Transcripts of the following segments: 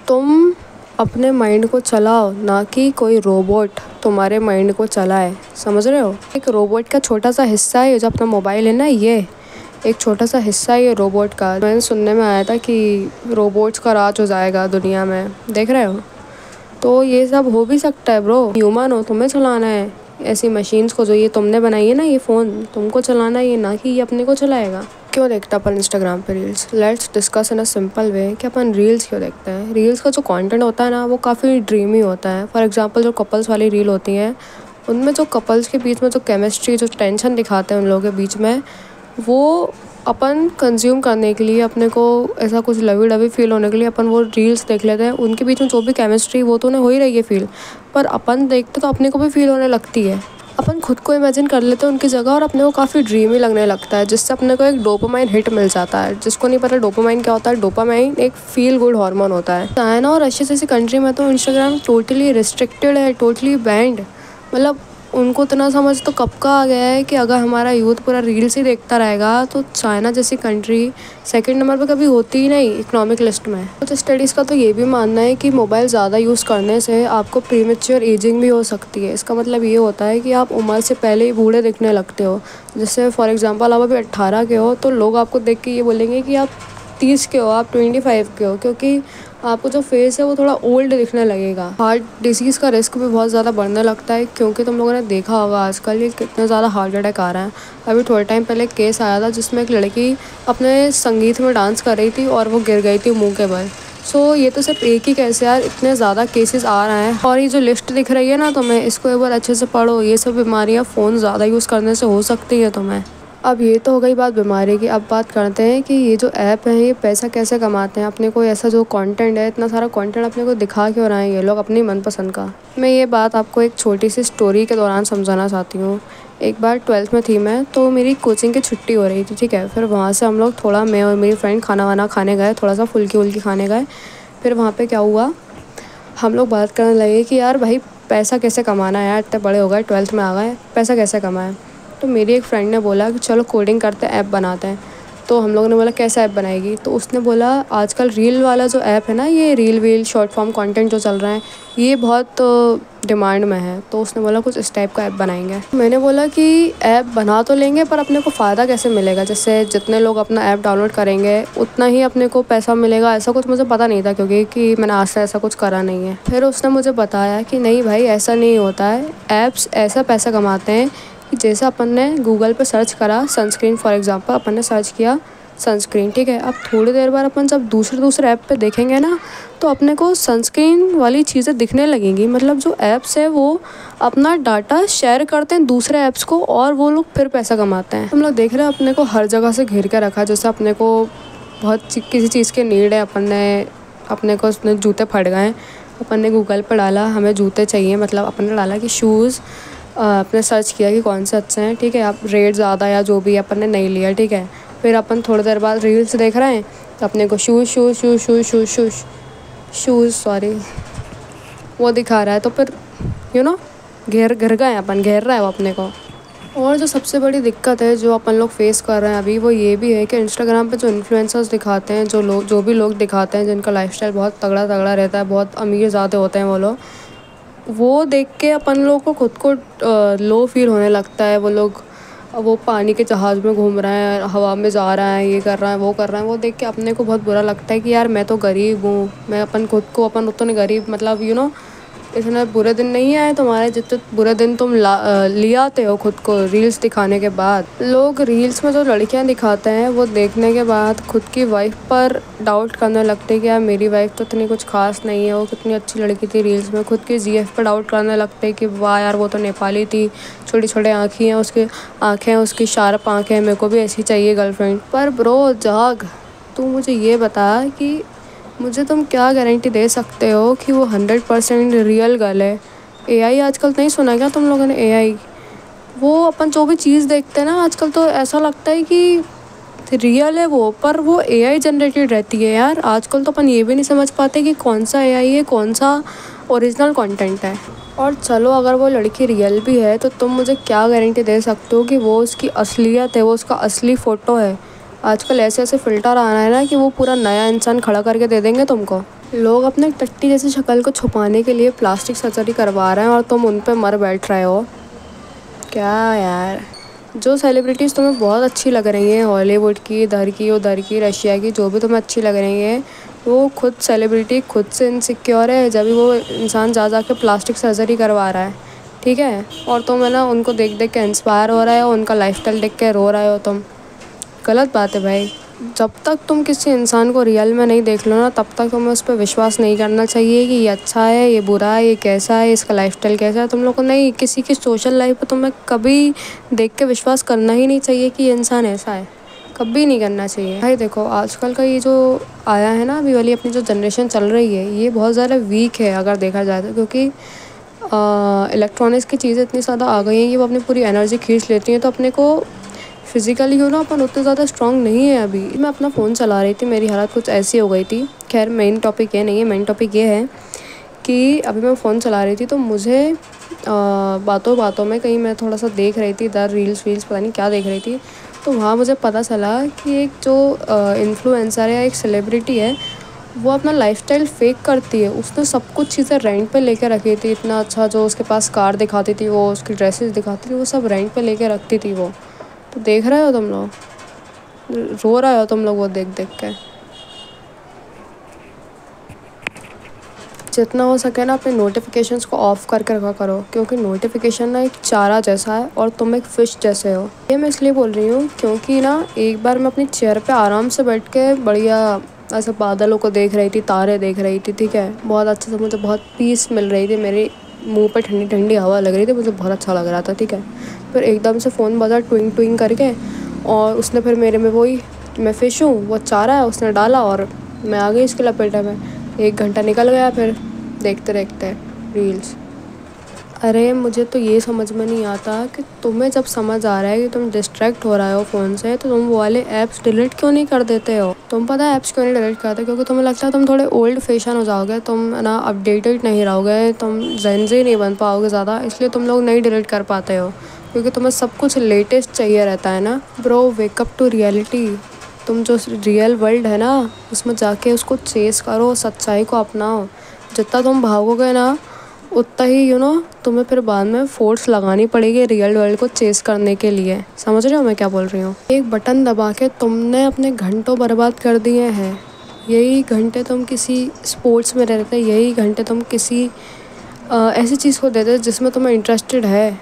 तुम अपने माइंड को चलाओ, ना कि कोई रोबोट तुम्हारे माइंड को चलाए, समझ रहे हो। एक रोबोट का छोटा सा हिस्सा है ये जो अपना मोबाइल है ना, ये एक छोटा सा हिस्सा है ये रोबोट का। मैंने सुनने में आया था कि रोबोट्स का राज हो जाएगा दुनिया में, देख रहे हो। तो ये सब हो भी सकता है ब्रो। ह्यूमन हो, तुम्हें चलाना है ऐसी मशीन्स को जो ये तुमने बनाई है ना, ये फ़ोन तुमको चलाना है, ये ना कि ये अपने को चलाएगा। क्यों देखता अपन इंस्टाग्राम पे reels? Let's discuss in a simple way कि अपन रील्स क्यों देखते हैं। रील्स का जो कंटेंट होता है ना, वो काफ़ी ड्रीमी होता है। फॉर एग्जांपल जो कपल्स वाली रील होती हैं, उनमें जो कपल्स के बीच में जो केमिस्ट्री, जो टेंशन दिखाते हैं उन लोगों के बीच में, वो अपन कंज्यूम करने के लिए, अपने को ऐसा कुछ लवी डवी फील होने के लिए अपन वो रील्स देख लेते हैं। उनके बीच में जो भी केमिस्ट्री, वो तो उन्हें हो ही रही है फील, पर अपन देखते तो अपने को भी फील होने लगती है। अपन खुद को इमेजिन कर लेते हैं उनकी जगह और अपने को काफ़ी ड्रीमी लगने लगता है, जिससे अपने को एक डोपामाइन हिट मिल जाता है। जिसको नहीं पता डोपामाइन क्या होता है, डोपामाइन एक फील गुड हार्मोन होता है। चाइना और रशिया जैसी कंट्री में तो इंस्टाग्राम टोटली रिस्ट्रिक्टेड है, टोटली बैंड। मतलब उनको इतना समझ तो कब का आ गया है कि अगर हमारा यूथ पूरा रील्स ही देखता रहेगा तो चाइना जैसी कंट्री सेकंड नंबर पे कभी होती ही नहीं इकोनॉमिक लिस्ट में। कुछ स्टडीज़ का तो ये भी मानना है कि मोबाइल ज़्यादा यूज़ करने से आपको प्रीमेच्योर एजिंग भी हो सकती है। इसका मतलब ये होता है कि आप उम्र से पहले ही बूढ़े दिखने लगते हो। जैसे फॉर एग्जाम्पल आप अभी 18 के हो तो लोग आपको देख के ये बोलेंगे कि आप 30 के हो, आप 25 के हो, क्योंकि आपको जो फेस है वो थोड़ा ओल्ड दिखने लगेगा। हार्ट डिसीज़ का रिस्क भी बहुत ज़्यादा बढ़ने लगता है, क्योंकि तुम लोगों ने देखा होगा आजकल ये कितने ज़्यादा हार्ट अटैक आ रहे हैं। अभी थोड़े टाइम पहले एक केस आया था जिसमें एक लड़की अपने संगीत में डांस कर रही थी और वो गिर गई थी मुंह के बल। सो ये तो सिर्फ एक ही केस है यार, इतने ज़्यादा केसेस आ रहे हैं। और ये जो लिस्ट दिख रही है ना तुम्हें, इसको एक बार अच्छे से पढ़ो। ये सब बीमारियाँ फ़ोन ज़्यादा यूज़ करने से हो सकती है तुम्हें। अब ये तो हो गई बात बीमारी की। अब बात करते हैं कि ये जो ऐप है ये पैसा कैसे कमाते हैं। अपने को ऐसा जो कंटेंट है, इतना सारा कंटेंट अपने को दिखा क्यों रहे हैं ये लोग अपनी मनपसंद का। मैं ये बात आपको एक छोटी सी स्टोरी के दौरान समझाना चाहती हूँ। एक बार 12th में थी मैं, तो मेरी कोचिंग की छुट्टी हो रही थी, ठीक है। फिर वहाँ से हम लोग थोड़ा, मैं और मेरी फ्रेंड खाना वाना खाने गए, थोड़ा सा फुल्की वुल्की खाने गए। फिर वहाँ पर क्या हुआ, हम लोग बात करने लगे कि यार भाई पैसा कैसे कमाना है यार, इतने बड़े हो गए, 12th में आ गए, पैसा कैसे कमाएं। तो मेरी एक फ्रेंड ने बोला कि चलो कोडिंग करते हैं, ऐप बनाते हैं। तो हम लोगों ने बोला कैसा ऐप बनाएगी। तो उसने बोला आजकल रील वाला जो ऐप है ना, ये रील वील शॉर्ट फॉर्म कंटेंट जो चल रहा है ये बहुत डिमांड में है। तो उसने बोला कुछ इस टाइप का ऐप बनाएंगे। मैंने बोला कि ऐप बना तो लेंगे, पर अपने को फ़ायदा कैसे मिलेगा। जैसे जितने लोग अपना ऐप डाउनलोड करेंगे उतना ही अपने को पैसा मिलेगा, ऐसा कुछ मुझे पता नहीं था, क्योंकि मैंने आज से ऐसा कुछ करा नहीं है। फिर उसने मुझे बताया कि नहीं भाई ऐसा नहीं होता है, ऐप्स ऐसा पैसा कमाते हैं कि जैसे अपन ने गूगल पे सर्च करा सनस्क्रीन, फॉर एग्जांपल अपन ने सर्च किया सनस्क्रीन, ठीक है। अब थोड़ी देर बाद अपन जब दूसरे ऐप पे देखेंगे ना, तो अपने को सनस्क्रीन वाली चीज़ें दिखने लगेंगी। मतलब जो ऐप्स है वो अपना डाटा शेयर करते हैं दूसरे ऐप्स को, और वो लोग फिर पैसा कमाते हैं। हम लोग देख रहे हैं अपने को हर जगह से घेर के रखा। जैसे अपने को बहुत किसी चीज़ की नीड है, अपने को उसने जूते फट गए, अपन ने गूगल पर डाला हमें जूते चाहिए, मतलब अपन ने डाला कि शूज़, आपने सर्च किया कि कौन से अच्छे हैं, ठीक है। आप रेट ज़्यादा या जो भी अपन ने नहीं लिया, ठीक है। फिर अपन थोड़ी देर बाद रील्स देख रहे हैं तो अपने को शूज़ सॉरी वो दिखा रहा है। तो फिर घेर गए अपन, घेर रहा है वो अपने को। और जो सबसे बड़ी दिक्कत है जो अपन लोग फेस कर रहे हैं अभी, वो ये भी है कि इंस्टाग्राम पे जो इन्फ्लुएंसर्स दिखाते हैं, जो भी लोग दिखाते हैं जिनका लाइफस्टाइल बहुत तगड़ा रहता है, बहुत अमीर ज़्यादा होते हैं वो लोग, वो देख के अपन लोगों को खुद को लो फील होने लगता है। वो पानी के जहाज़ में घूम रहे हैं, हवा में जा रहा है, ये कर रहा है, वो कर रहा है, वो देख के अपने को बहुत बुरा लगता है कि यार मैं तो गरीब हूँ। मैं अपन उतने गरीब, मतलब इतने बुरे दिन नहीं आए तुम्हारे जितने बुरे दिन तुम ले आते हो खुद को रील्स दिखाने के बाद। लोग रील्स में जो लड़कियां दिखाते हैं वो देखने के बाद खुद की वाइफ पर डाउट करने लगते हैं कि यार मेरी वाइफ तो इतनी कुछ खास नहीं है, वो कितनी अच्छी लड़की थी रील्स में। खुद की जीएफ पर डाउट करने लगते हैं कि वाह यार वो तो नेपाली थी, छोटी छोटी आँखें उसकी शार्प आँखें, मेरे को भी ऐसी चाहिए गर्लफ्रेंड। पर ब्रो जाग, तू मुझे ये बता कि मुझे तुम क्या गारंटी दे सकते हो कि वो 100% रियल गर्ल है। एआई आजकल नहीं सुना क्या तुम लोगों ने? एआई, वो अपन जो भी चीज़ देखते हैं ना आजकल, तो ऐसा लगता है कि रियल है वो, पर वो एआई जनरेटेड रहती है यार। आजकल तो अपन ये भी नहीं समझ पाते कि कौन सा एआई है, कौन सा ओरिजिनल कंटेंट है। और चलो अगर वो लड़की रियल भी है तो तुम मुझे क्या गारंटी दे सकते हो कि वो उसकी असलियत है, वो उसका असली फ़ोटो है। आजकल ऐसे फ़िल्टर आ रहा है ना कि वो पूरा नया इंसान खड़ा करके दे देंगे तुमको। लोग अपने टट्टी जैसी शक्ल को छुपाने के लिए प्लास्टिक सर्जरी करवा रहे हैं और तुम उन पे मर बैठ रहे हो। क्या यार। जो सेलिब्रिटीज़ तुम्हें बहुत अच्छी लग रही हैं, हॉलीवुड की, इधर की, उधर की, रशिया की, जो भी तुम्हें अच्छी लग रही हैं, वो खुद सेलिब्रिटी खुद से इनसिक्योर है जब भी वो इंसान जा के प्लास्टिक सर्जरी करवा रहा है, ठीक है। और तुम है ना उनको देख देख के इंस्पायर हो रहे हो, उनका लाइफस्टाइल देख के रो रहे हो तुम। गलत बात है भाई। जब तक तुम किसी इंसान को रियल में नहीं देख लो ना, तब तक तुम्हें उस पर विश्वास नहीं करना चाहिए कि ये अच्छा है, ये बुरा है, ये कैसा है, इसका लाइफस्टाइल कैसा है। तुम लोग को नहीं, किसी की सोशल लाइफ पर तुम्हें कभी देख के विश्वास करना ही नहीं चाहिए कि ये इंसान ऐसा है, कभी नहीं करना चाहिए भाई। देखो आजकल का ये जो आया है ना, अभी वाली अपनी जो जनरेशन चल रही है, ये बहुत ज़्यादा वीक है अगर देखा जाए तो, क्योंकि इलेक्ट्रॉनिक्स की चीज़ें इतनी ज़्यादा आ गई हैं कि वो अपनी पूरी एनर्जी खींच लेती हैं। तो अपने को फिज़िकली हो ना अपन उतने ज़्यादा स्ट्रॉन्ग नहीं है। अभी मैं अपना फ़ोन चला रही थी, मेरी हालत कुछ ऐसी हो गई थी। खैर मेन टॉपिक ये नहीं है, मेन टॉपिक ये है कि अभी मैं फ़ोन चला रही थी तो मुझे बातों बातों में कहीं मैं थोड़ा सा देख रही थी इधर रील्स वील्स, पता नहीं क्या देख रही थी, तो वहाँ मुझे पता चला कि एक जो इन्फ्लुएंसर है, एक सेलिब्रिटी है, वो अपना लाइफस्टाइल फेक करती है। उसने सब कुछ चीज़ें रेंट पे लेके रखी थी, इतना अच्छा जो उसके पास कार दिखाती थी, वो उसकी ड्रेसेस दिखाती थी, वो सब रेंट पे लेके रखती थी वो। तो देख रहे हो तुम लोग, रो रहे हो तुम लोग वो देख देख के। जितना हो सके ना अपने नोटिफिकेशंस को ऑफ़ करके रखा करो, क्योंकि नोटिफिकेशन ना एक चारा जैसा है और तुम एक फ़िश जैसे हो। ये मैं इसलिए बोल रही हूँ क्योंकि ना एक बार मैं अपनी चेयर पे आराम से बैठ के बढ़िया ऐसे बादलों को देख रही थी, तारे देख रही थी, ठीक है, बहुत अच्छे से, मुझे बहुत पीस मिल रही थी, मेरे मुंह पे ठंडी ठंडी हवा लग रही थी, मुझे बहुत अच्छा लग रहा था, ठीक है। फिर एकदम से फ़ोन बजा ट्विंग ट्विंग करके, और उसने फिर मेरे में वही, मैं फ़िश हूँ, वो चारा है, उसने डाला और मैं आ गई इसके लपेटे में। 1 घंटा निकल गया फिर देखते देखते रील्स। अरे मुझे तो ये समझ में नहीं आता कि तुम्हें जब समझ आ रहा है कि तुम डिस्ट्रैक्ट हो रहे हो फ़ोन से, तो तुम वो वाले ऐप्स डिलीट क्यों नहीं कर देते हो। तुम पता है ऐप्स क्यों नहीं डिलीट करते? क्योंकि तुम्हें लगता है तुम थोड़े ओल्ड फैशन हो जाओगे, तुम ना अपडेटेड नहीं रहोगे, तुम जेन ज़ी नहीं बन पाओगे ज़्यादा, इसलिए तुम लोग नहीं डिलीट कर पाते हो, क्योंकि तुम्हें सब कुछ लेटेस्ट चाहिए रहता है ना। Bro wake up to reality. तुम जो रियल वर्ल्ड है ना, उसमें जाके उसको चेस करो, सच्चाई को अपनाओ। जितना तुम भागोगे ना, उतना ही तुम्हें फिर बाद में फोर्स लगानी पड़ेगी रियल वर्ल्ड को चेस करने के लिए। समझ रहे हो मैं क्या बोल रही हूँ? एक बटन दबा के तुमने अपने घंटों बर्बाद कर दिए हैं। यही घंटे तुम किसी स्पोर्ट्स में रहते, यही घंटे तुम किसी ऐसी चीज़ को देते जिसमें तुम्हें इंटरेस्टेड है,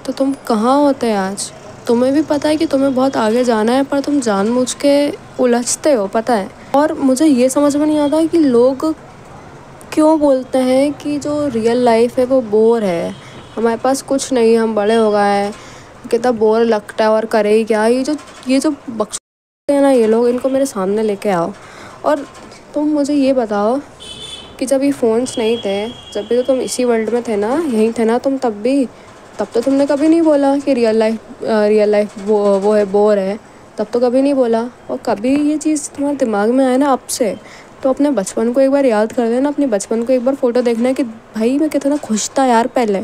तो तुम कहाँ होते आज? तुम्हें भी पता है कि तुम्हें बहुत आगे जाना है, पर तुम जानबूझ के उलझते हो, पता है। और मुझे ये समझ में नहीं आता कि लोग क्यों बोलते हैं कि जो रियल लाइफ है वो बोर है, हमारे पास कुछ नहीं, हम बड़े हो गए हैं, कितना बोर लगता है और करे ही क्या। ये जो बक्स है ना ये लोग, इनको मेरे सामने लेके आओ। और तुम मुझे ये बताओ कि जब ये फ़ोन्स नहीं थे, जब भी तो तुम इसी वर्ल्ड में थे ना, यहीं थे ना तुम, तब तो तुमने कभी नहीं बोला कि रियल लाइफ वो है, बोर है, तब तो कभी नहीं बोला। और कभी ये चीज़ तुम्हारे दिमाग में आए ना अब से, तो अपने बचपन को एक बार याद कर देना, अपने बचपन को एक बार फ़ोटो देखना है कि भाई मैं कितना खुश था यार पहले,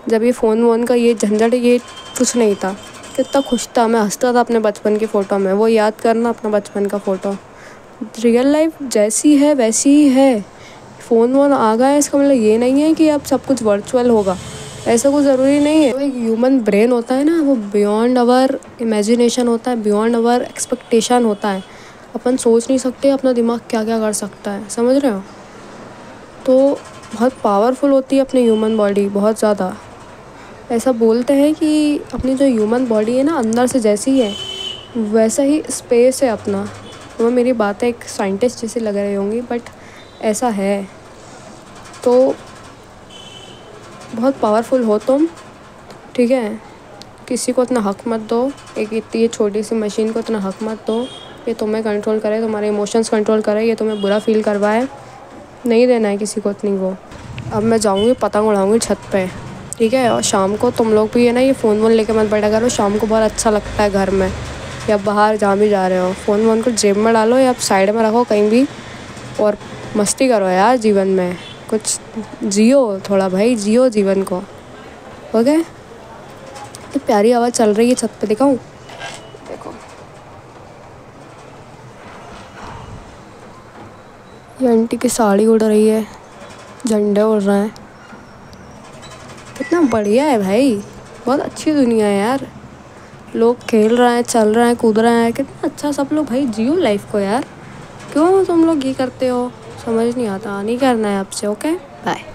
जब ये फ़ोन वोन का ये झंझट ये कुछ नहीं था, कितना खुश था, मैं हंसता था अपने बचपन की फ़ोटो में। वो याद करना अपना बचपन का फ़ोटो। रियल लाइफ जैसी है वैसी ही है। फ़ोन वोन आ गया है इसका मतलब ये नहीं है कि अब सब कुछ वर्चुअल होगा, ऐसा कुछ ज़रूरी नहीं है। तो एक ह्यूमन ब्रेन होता है ना, वो बियॉन्ड आवर इमेजिनेशन होता है, बियॉन्ड आवर एक्सपेक्टेशन होता है। अपन सोच नहीं सकते अपना दिमाग क्या क्या कर सकता है, समझ रहे हो? तो बहुत पावरफुल होती है अपनी ह्यूमन बॉडी, बहुत ज़्यादा। ऐसा बोलते हैं कि अपनी जो ह्यूमन बॉडी है ना, अंदर से जैसी है वैसा ही स्पेस है अपना। वो मेरी बातें एक साइंटिस्ट जैसी लग रही होंगी, बट ऐसा है। तो बहुत पावरफुल हो तुम, ठीक है। किसी को इतना हक मत दो, एक इतनी छोटी सी मशीन को इतना हक मत दो ये तुम्हें कंट्रोल करे, तुम्हारे इमोशंस कंट्रोल करे, ये तुम्हें बुरा फील करवाए। नहीं देना है किसी को इतनी वो। अब मैं जाऊँगी पतंग उड़ाऊँगी छत पे, ठीक है। और शाम को तुम लोग भी है ना ये फ़ोन वोन लेके मत बैठा करो, शाम को बहुत अच्छा लगता है घर में या बाहर जहाँ भी जा रहे हो। फ़ोन वोन को जेब में डालो या साइड में रखो कहीं भी, और मस्ती करो यार जीवन में, कुछ जियो थोड़ा भाई, जियो जीवन को, ओके। तो प्यारी आवाज़ चल रही है छत पे, दिखाऊँ? देखो ये आंटी की साड़ी उड़ रही है, झंडे उड़ रहे हैं। कितना बढ़िया है भाई, बहुत अच्छी दुनिया है यार। लोग खेल रहे हैं, चल रहे हैं, कूद रहे हैं, कितना अच्छा। सब लोग भाई जियो लाइफ को यार। क्यों तुम लोग ये करते हो, समझ नहीं आता। नहीं करना है आपसे। Okay bye.